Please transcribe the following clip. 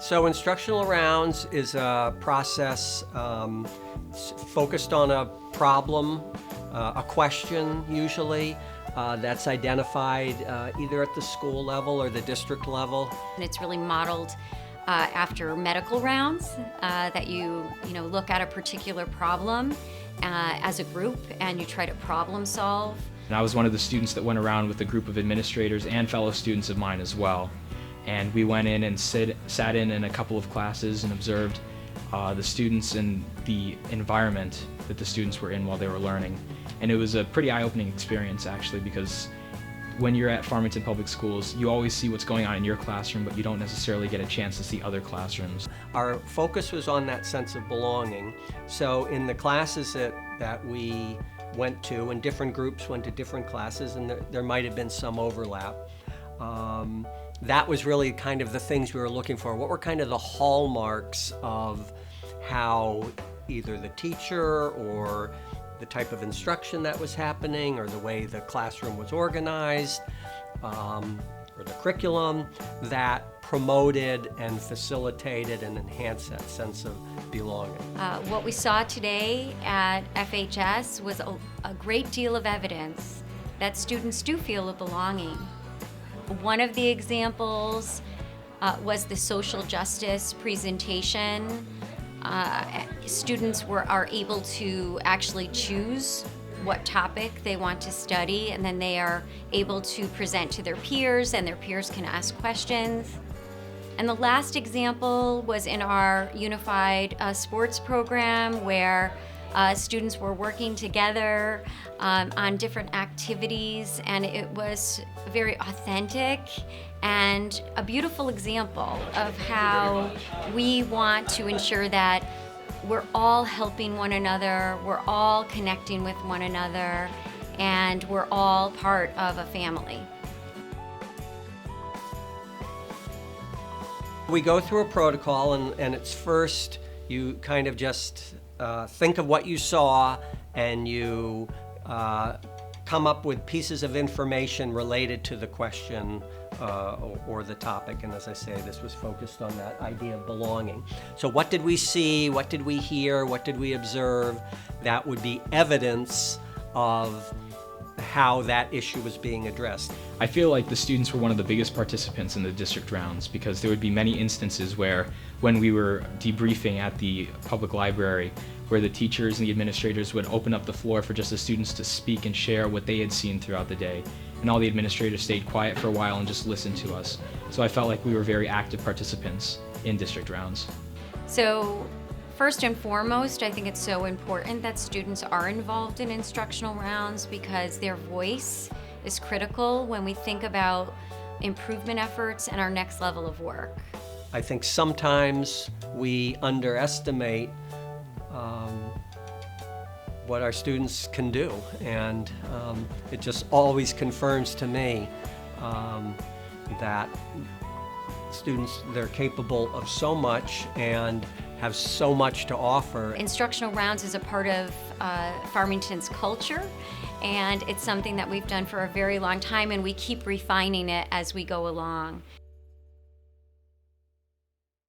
So Instructional Rounds is a process focused on a problem, a question usually, that's identified either at the school level or the district level. And it's really modeled after medical rounds, that you look at a particular problem as a group and you try to problem solve. And I was one of the students that went around with a group of administrators and fellow students of mine as well. And we went in and sat in a couple of classes and observed the students and the environment that the students were in while they were learning. And it was a pretty eye-opening experience actually, because when you're at Farmington Public Schools, you always see what's going on in your classroom, but you don't necessarily get a chance to see other classrooms. Our focus was on that sense of belonging. So in the classes that we went to, and different groups went to different classes, and there might have been some overlap. That was really kind of the things we were looking for. What were kind of the hallmarks of how either the teacher or the type of instruction that was happening, or the way the classroom was organized, or the curriculum that promoted and facilitated and enhanced that sense of belonging. What we saw today at FHS was a great deal of evidence that students do feel a belonging. One of the examples was the social justice presentation. Students are able to actually choose what topic they want to study, and then they are able to present to their peers, and their peers can ask questions. And the last example was in our unified sports program, where students were working together on different activities, and it was very authentic and a beautiful example of how we want to ensure that we're all helping one another, we're all connecting with one another, and we're all part of a family. We go through a protocol, and it's first you kind of just think of what you saw, and you come up with pieces of information related to the question or the topic. And as I say, this was focused on that idea of belonging. So what did we see? What did we hear? What did we observe? That would be evidence of how that issue was being addressed. I feel like the students were one of the biggest participants in the district rounds, because there would be many instances where, when we were debriefing at the public library, where the teachers and the administrators would open up the floor for just the students to speak and share what they had seen throughout the day. And all the administrators stayed quiet for a while and just listened to us. So I felt like we were very active participants in district rounds. So first and foremost, I think it's so important that students are involved in instructional rounds, because their voice is critical when we think about improvement efforts and our next level of work. I think sometimes we underestimate what our students can do, and it just always confirms to me that students, they're capable of so much and have so much to offer. Instructional Rounds is a part of Farmington's culture, and it's something that we've done for a very long time, and we keep refining it as we go along.